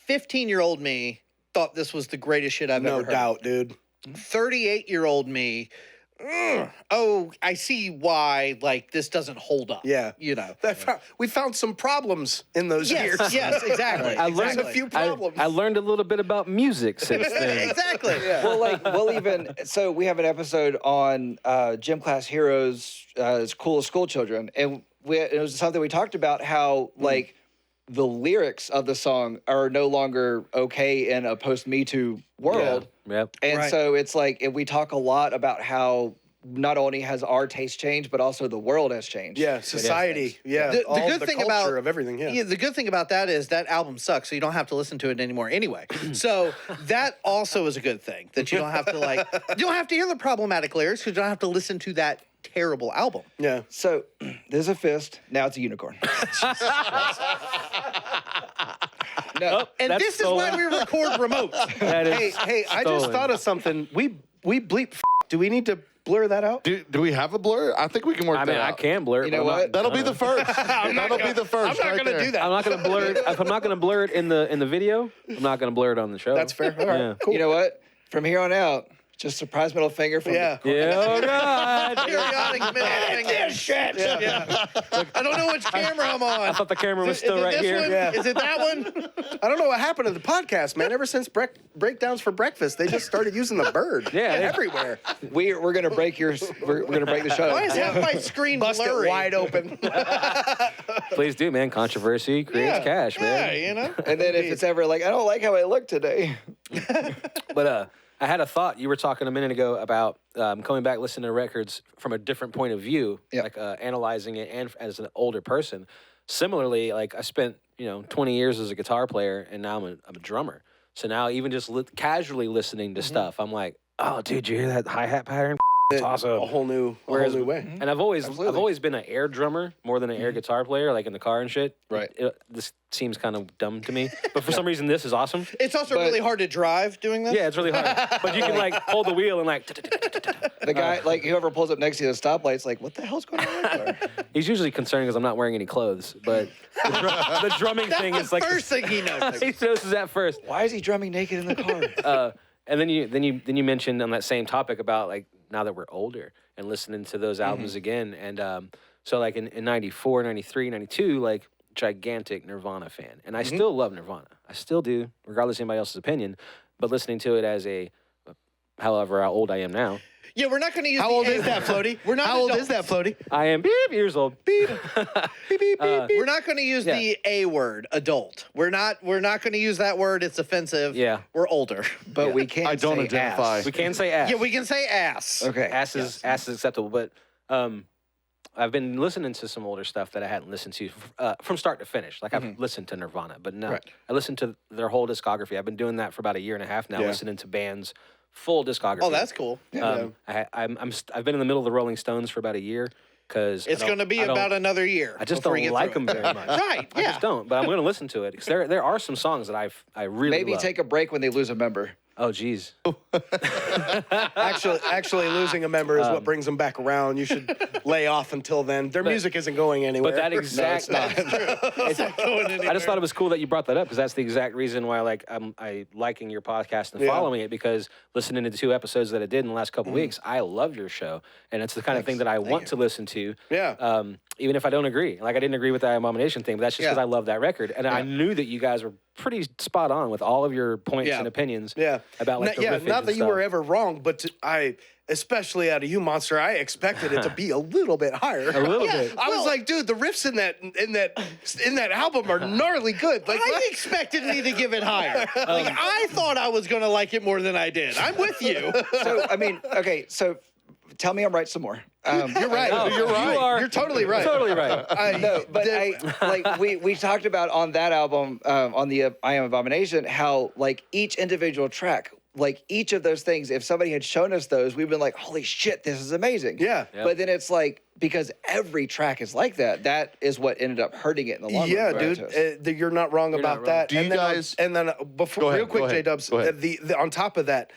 15-year-old me thought this was the greatest shit I've No ever heard. doubt, dude. 38-year-old me, I see why like this doesn't hold up. Yeah. We found some problems in those years. Yes, exactly. I learned There's a few problems. I learned a little bit about music since then. Exactly. So we have an episode on gym class heroes, cool school children, and it was something we talked about how like the lyrics of the song are no longer okay in a post Me Too world. Yep. And Right. so it's like we talk a lot about how not only has our taste changed, but also the world has changed. Yeah, society. Yeah, The all good the thing culture about of everything. Yeah. the good thing about that is that album sucks, so you don't have to listen to it anymore anyway. So that also is a good thing that you don't have to you don't have to hear the problematic lyrics because you don't have to listen to that terrible album. Yeah. So there's a fist. Now it's a unicorn. No. And That's this stolen. is why we record remote. That is Hey, I just stolen. thought of something. We bleep. Do we need to blur that out? Do we have a blur? I think we can work I that mean, I out. can blur it. You know but I'm what? That'll be the first. That'll be the first. I'm not going to do that. I'm not gonna blur it. If I'm not gonna blur it in the video, I'm not gonna blur it on the show. That's fair. All right, Yeah. cool. You know what? From here on out, just surprise middle finger from Yeah. Yeah. Oh God. Periodic middle shit. Yeah. I don't know which camera I'm on. I thought the camera was Is still it right this here. one? Yeah. Is it that one? I don't know what happened to the podcast, man. Ever since breakdowns for breakfast, they just started using the bird. Yeah. everywhere. We're gonna break we're gonna break the show. Why is half my screen Bust blurry? it wide open. Please do, man. Controversy creates cash, man. Yeah, you know. And then if it's ever like, I don't like how I look today. But I had a thought. You were talking a minute ago about coming back, listening to records from a different point of view, Yeah. like analyzing it, and as an older person. Similarly, like I spent 20 years as a guitar player, and now I'm a drummer. So now even just casually listening to stuff, I'm like, oh, dude, you hear that hi-hat pattern? It's awesome. A whole new way. And I've always Absolutely. been an air drummer more than an air guitar player, like in the car and shit. Right. This seems kind of dumb to me, but for some reason this is awesome. It's also But- really hard to drive doing this. Yeah, it's really hard. But you can like hold the wheel and like. The guy, like whoever pulls up next to you at the stoplight's like, what the hell's going on there? He's usually concerned because I'm not wearing any clothes, but the drumming That's thing the is like first thing he knows. he notices that first. Why is he drumming naked in the car? And then you mentioned on that same topic about like now that we're older and listening to those albums again, and so like in 94, 93, 92, like gigantic Nirvana fan, and I still love Nirvana. I still do, regardless of anybody else's opinion. But listening to it as however old I am now. Yeah, we're not going to use. How old is that, Floaty? We're not. How old is that, Floaty? I am years old. Beep. Beep, beep, beep, beep. We're not going to use the A word, adult. We're not going to use that word. It's offensive. Yeah. We're older. But we can't. I don't say identify. ass. We can say ass. Yeah, we can say ass. Okay. Ass is acceptable, but I've been listening to some older stuff that I hadn't listened to from start to finish. Like I've listened to Nirvana, but no, I listened to their whole discography. I've been doing that for about a year and a half now, listening to bands' full discography. Oh, that's cool. I've been in the middle of the Rolling Stones for about a year because It's going to be about another year. I just before don't you get like through them it. very much. Right? I Yeah. just don't. But I'm going to listen to it because there are some songs that I really Maybe love. take a break when they lose a member. Oh, geez. Actually, losing a member is what brings them back around. You should lay off until then. Their music isn't going anywhere. But that exact, I just thought it was cool that you brought that up because that's the exact reason why I liking your podcast and following it, because listening to the 2 episodes that I did in the last couple weeks, I love your show, and it's the kind of thing that I want to listen to. Yeah. Even if I don't agree. Like I didn't agree with the Abomination thing, but that's just because I love that record, and I knew that you guys were pretty spot on with all of your points and opinions. Yeah. About like the riffage not and that you stuff. were ever wrong, but especially out of you, Monster, I expected it to be a little bit higher. A little bit. I was like, dude, the riffs in that album are gnarly good. Like, I expected me to give it higher. Like I thought I was going to like it more than I did. I'm with you. So I mean, okay. So tell me I'm right some more. you're right. No, You're right. you You're totally right. Totally right. No, but we talked about on that album, on the I Am Abomination, how like each individual track, like each of those things, if somebody had shown us those, we'd been like, holy shit, this is amazing. Yeah. Yep. But then it's like, because every track is like that, that is what ended up hurting it in the long Yeah, run. dude, you're not wrong about not wrong. that. Do you and then, guys- And then before, Go ahead, real quick, go ahead, J-Dubs, go ahead. the on top of that,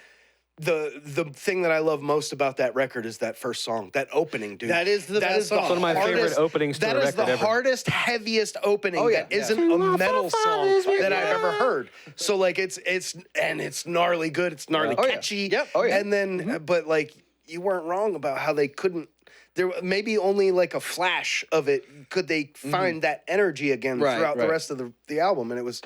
the thing that I love most about that record is that first song, that opening, dude. That is the best song. One of my favorite openings to That a is record the ever. hardest, heaviest opening Oh, yeah, that isn't a metal song that I've ever heard. So like it's gnarly good. It's gnarly Oh, yeah. catchy. Yep. Oh, yeah. And then, but like you weren't wrong about how they couldn't. There maybe only like a flash of it could they find that energy again Right, throughout the right. rest of the album, and it was.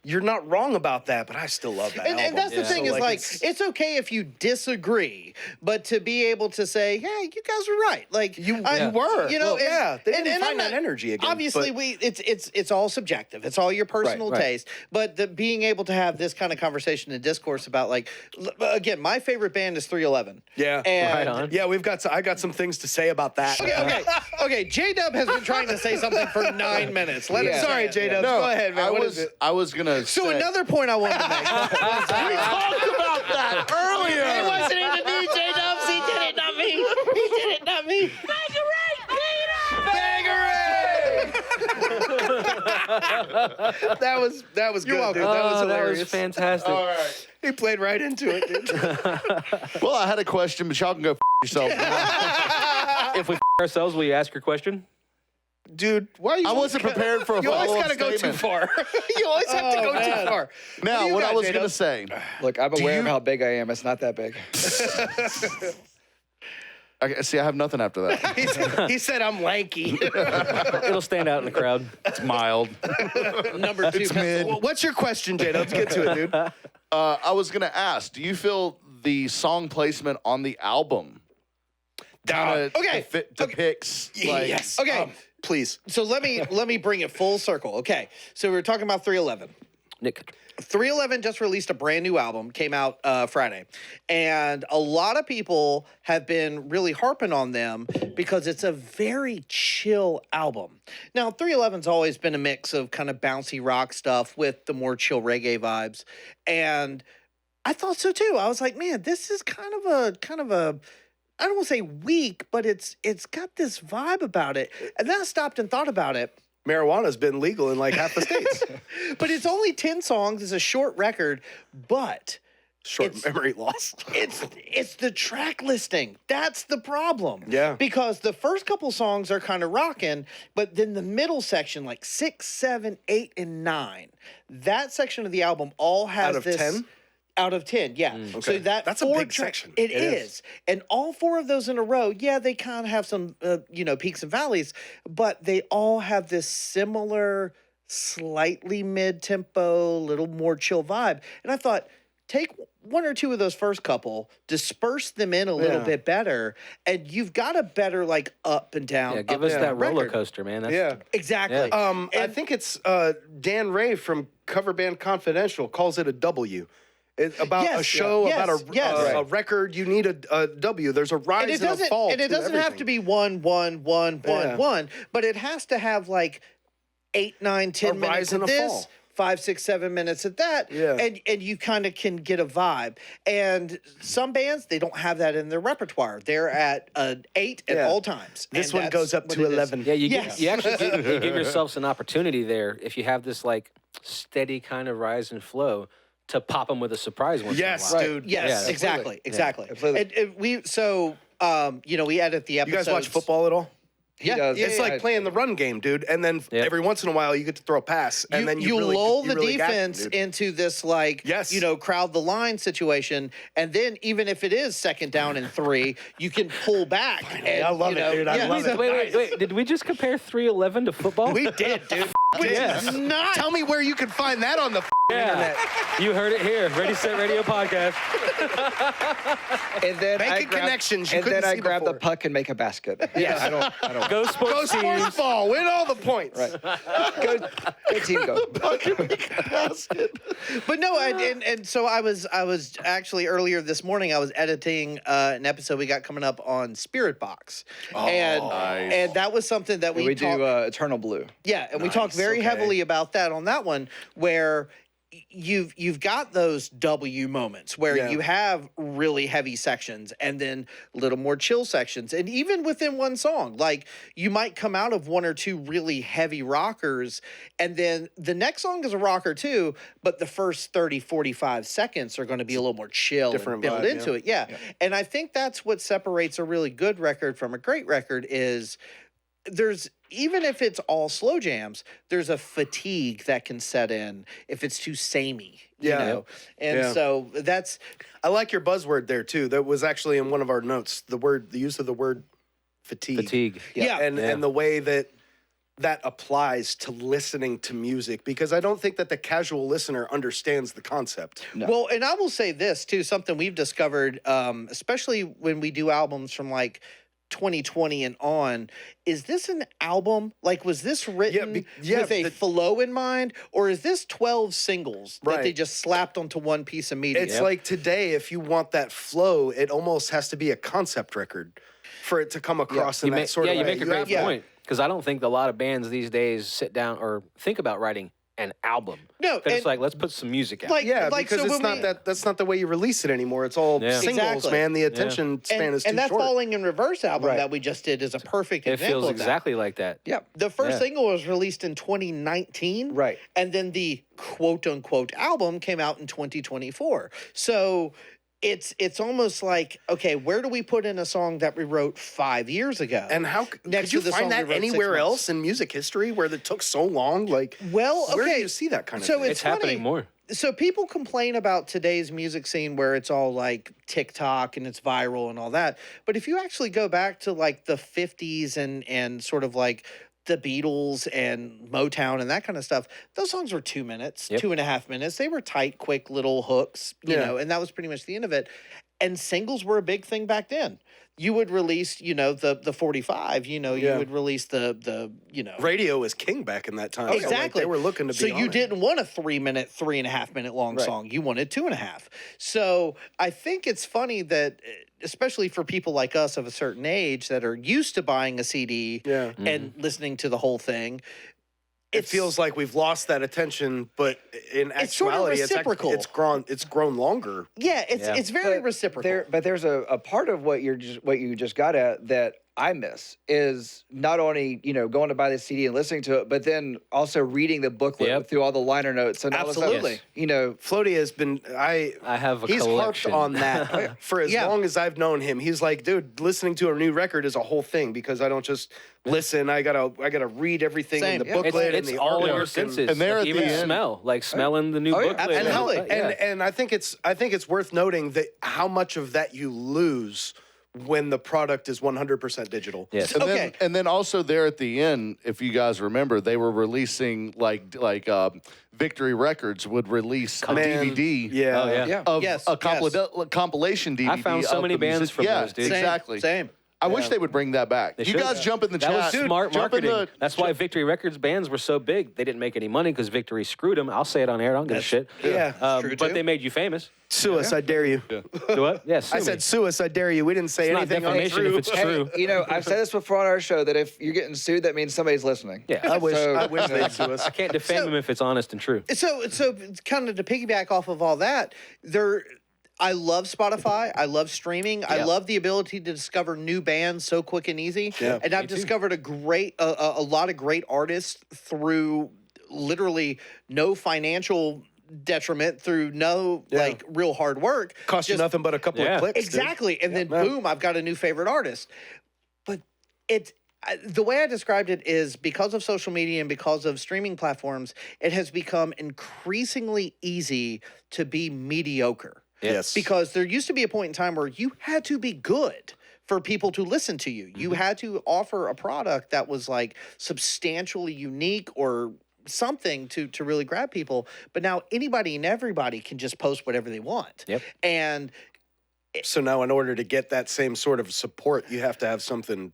You're not wrong about that, but I still love that album. And that's the thing So, is like it's okay if you disagree, but to be able to say, yeah, you guys were right. Like You were. you know, Well, yeah, they didn't I'm find that not- energy again, Obviously, but- it's all subjective. It's all your personal right. taste. But being able to have this kind of conversation and discourse about like, again, my favorite band is 311. Yeah. And Right on. Yeah, I got some things to say about that. okay. J-Dub has been trying to say something for 9 minutes. Let him Yeah. say Sorry, it. J-Dubs. Go ahead, man. What is it? I was gonna. So say, another point I wanted to make. we talked about that earlier. It wasn't even me, J-Dubs. He did it, not me. He did it, not me. That was good, dude. That was Oh, hilarious. that was fantastic. All right. He played right into it, dude. Well, I had a question, but y'all can go yourself. If we ourselves, will you ask your question? Dude, why are you I wasn't prepared for a You always follow-up gotta go too statement. far. You always have to go man. too far. Now, do you what I got, was J-Dub? gonna say. Look, I'm aware of you- how big I am. It's not that big. Okay, see, I have nothing after that. He said I'm lanky. It'll stand out in the crowd. It's mild. Number 2. Well, what's your question, Jay? Let's get to it, dude. I was gonna ask, do you feel the song placement on the album kind of depicts like Yes. Okay. Please. So let me bring it full circle. Okay. So we were talking about 311. Nick. 311 just released a brand new album, came out Friday. And a lot of people have been really harping on them because it's a very chill album. Now, 311's always been a mix of kind of bouncy rock stuff with the more chill reggae vibes. And I thought so too. I was like, man, this is kind of a I don't want to say weak, but it's got this vibe about it. And then I stopped and thought about it. Marijuana's been legal in like half the states. But it's only 10 songs. It's a short record, but Short memory loss. it's the track listing. That's the problem. Yeah. Because the first couple songs are kind of rocking, but then the middle section, like 6, 7, 8, and 9, that section of the album all has Out of this 10? Out of 10, yeah. So That's a big section. It is. And all 4 of those in a row, yeah, they kind of have some, peaks and valleys, but they all have this similar, slightly mid-tempo, little more chill vibe. And I thought, take 1 or 2 of those first couple, disperse them in a little bit better, and you've got a better, like, up and down. Yeah, give us that roller coaster, man. Exactly. I think it's Dan Ray from Cover Band Confidential calls it a W. About a show, about a record, you need a W. There's a rise and a fall. And it doesn't have to be 1, 1, 1, 1, 1, but it has to have like 8, 9, 10 minutes of this, 5, 6, 7 minutes of that, and you kind of can get a vibe. And some bands, they don't have that in their repertoire. They're at an 8 at all times. This one goes up to 11. Yeah, you actually give yourselves an opportunity there if you have this like steady kind of rise and flow to pop them with a surprise once in a while. Dude. Yes, exactly. And we edit the episodes. You guys watch football at all? Yeah, it's like playing the run game, dude. And then every once in a while, you get to throw a pass, and then you really, lull the really defense into this crowd the line situation, and then even if it is 2nd down and 3, you can pull back. And, I love it, dude. I love it. Wait. Did we just compare 311 to football? We did, dude. Not. Tell me where you can find that on the internet. You heard it here. Ready, Set, Radio podcast. And then Making connections. You and then I see grab before. the puck and make a basket. Yes. I don't. Go sports teams. Ball. Win all the points. Right. Go team, go. But no, and so I was actually earlier this morning I was editing an episode we got coming up on Spirit Box, and that was something that we do Eternal Blue. Yeah, and we talked very heavily about that on that one, where you've got those W moments where you have really heavy sections and then a little more chill sections. And even within one song, like you might come out of 1 or 2 really heavy rockers, and then the next song is a rocker too, but the first 30, 45 seconds are going to be a little more chill and build into it. Yeah. And I think that's what separates a really good record from a great record is there's, even if it's all slow jams, there's a fatigue that can set in if it's too samey, you know? And so that's... I like your buzzword there, too. That was actually in one of our notes, the use of the word fatigue. Yeah. And the way that applies to listening to music, because I don't think that the casual listener understands the concept. No. Well, and I will say this, too, something we've discovered, especially when we do albums from, like, 2020 and on, is this an album? Like, was this written with a flow in mind, or is this 12 singles that they just slapped onto one piece of media? It's like today, if you want that flow, it almost has to be a concept record for it to come across in that sort of way. Yeah, you make a great point, because I don't think a lot of bands these days sit down or think about writing an album. No, it's like, let's put some music out. Because it's not that's not the way you release it anymore. It's all singles, man. The attention span is too short. And that Falling in Reverse album that we just did is a perfect example of that. It feels exactly like that. Yeah. The first single was released in 2019. Right. And then the quote-unquote album came out in 2024. So it's almost like, okay, where do we put in a song that we wrote 5 years ago? And how could you find that anywhere else in music history where it took so long? Like, where do you see that kind of thing? It's happening more. So people complain about today's music scene where it's all like TikTok and it's viral and all that. But if you actually go back to like the 50s and sort of like the Beatles and Motown and that kind of stuff, those songs were 2 minutes, 2.5 minutes. They were tight, quick little hooks, you know, and that was pretty much the end of it. And singles were a big thing back then. You would release, the 45, you would release the radio was king back in that time. Exactly. So, like, they were looking to be So you didn't want a 3 minute, 3.5 minute long song. You wanted 2.5. So I think it's funny that, especially for people like us of a certain age that are used to buying a CD and listening to the whole thing, it feels like we've lost that attention, but in actuality, it's reciprocal. It's grown longer. Yeah, it's very reciprocal. But there's a part of what you just got at that I miss is not only, going to buy the CD and listening to it, but then also reading the booklet through all the liner notes. And Absolutely. Floaty has been, I have a he's collection. harped on that for as long as I've known him. He's like, dude, listening to a new record is a whole thing because I don't just listen. I gotta read everything in the booklet it's and the all artwork. your senses. and they're Like, at the even end. smell, like smelling the new booklet. absolutely. And I think it's worth noting that how much of that you lose when the product is 100% digital. Yes. And then also there at the end, if you guys remember, they were releasing like Victory Records would release a DVD of a compilation DVD. I found so of many the bands music. from yeah, those, dude. exactly. Same. I wish they would bring that back. They You should. guys jump in the That chat. was smart Jump in marketing. That's why Victory Records bands were so big. They didn't make any money because Victory screwed them. I'll say it on air. I don't give a shit. Yeah. True, but too. they made you famous. Sue us, I dare you. Do what? Yes. I said sue us, I dare you. We didn't say it's not anything defamation untrue. if it's true. I've said this before on our show that if you're getting sued, that means somebody's listening. Yeah. I wish they'd sue us. I can't defame them if it's honest and true. So kind of to piggyback off of all that, I love Spotify. I love streaming. I love the ability to discover new bands so quick and easy. Yeah, and I've discovered a lot of great artists through literally no financial detriment, through no like real hard work. Cost you nothing but a couple of clicks. Exactly. Dude. And then boom, I've got a new favorite artist. But the way I described it is because of social media and because of streaming platforms, it has become increasingly easy to be mediocre. Yes. Because there used to be a point in time where you had to be good for people to listen to you. You had to offer a product that was like substantially unique or something to really grab people. But now anybody and everybody can just post whatever they want. Yep. And so now in order to get that same sort of support, you have to have something.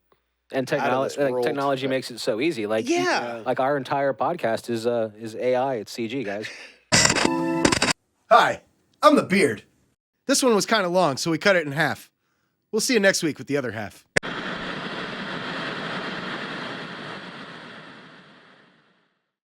And out of this world. technology makes it so easy. Like like our entire podcast is AI. It's CG, guys. Hi, I'm the Beard. This one was kind of long, so we cut it in half. We'll see you next week with the other half.